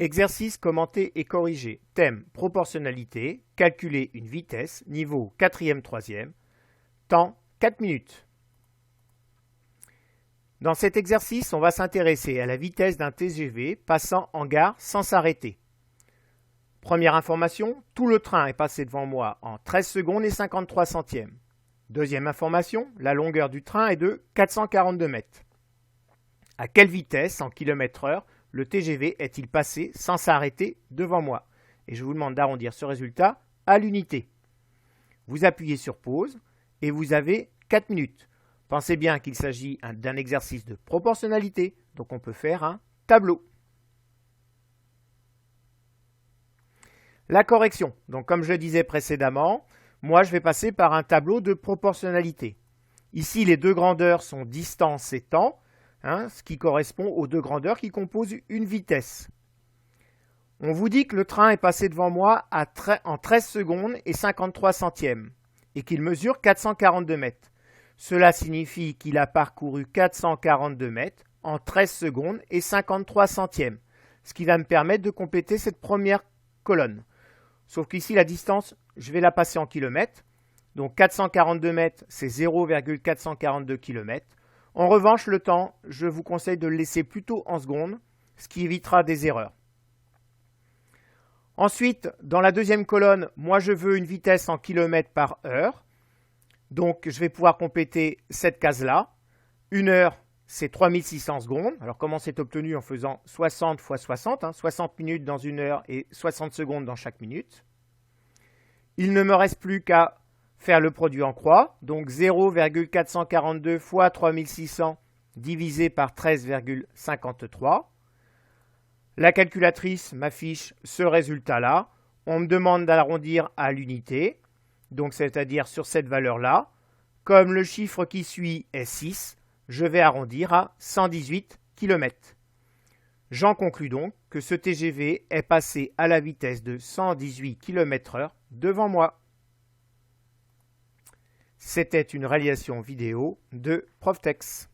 Exercice commenté et corrigé. Thème proportionnalité. Calculer une vitesse. Niveau 4e, 3e. Temps 4 minutes. Dans cet exercice, on va s'intéresser à la vitesse d'un TGV passant en gare sans s'arrêter. Première information, tout le train est passé devant moi en 13 secondes et 53 centièmes. Deuxième information, la longueur du train est de 442 mètres. À quelle vitesse, en km/h, le TGV est-il passé sans s'arrêter devant moi? Et je vous demande d'arrondir ce résultat à l'unité. Vous appuyez sur pause et vous avez 4 minutes. Pensez bien qu'il s'agit d'un exercice de proportionnalité, donc on peut faire un tableau. La correction, donc comme je le disais précédemment, moi je vais passer par un tableau de proportionnalité. Ici les deux grandeurs sont distance et temps, ce qui correspond aux deux grandeurs qui composent une vitesse. On vous dit que le train est passé devant moi en 13 secondes et 53 centièmes et qu'il mesure 442 mètres. Cela signifie qu'il a parcouru 442 mètres en 13 secondes et 53 centièmes, ce qui va me permettre de compléter cette première colonne. Sauf qu'ici, la distance, je vais la passer en kilomètres. Donc 442 mètres, c'est 0,442 km. En revanche, le temps, je vous conseille de le laisser plutôt en secondes, ce qui évitera des erreurs. Ensuite, dans la deuxième colonne, moi je veux une vitesse en kilomètres par heure. Donc je vais pouvoir compléter cette case-là. Une heure, c'est 3600 secondes. Alors comment c'est obtenu? En faisant 60 fois 60, 60 minutes dans une heure et 60 secondes dans chaque minute. Il ne me reste plus qu'à faire le produit en croix. Donc 0,442 fois 3600 divisé par 13,53. La calculatrice m'affiche ce résultat-là. On me demande d'arrondir à l'unité, donc c'est-à-dire sur cette valeur-là. Comme le chiffre qui suit est 6, je vais arrondir à 118 km. J'en conclus donc que ce TGV est passé à la vitesse de 118 km/h devant moi. C'était une réalisation vidéo de Proftex.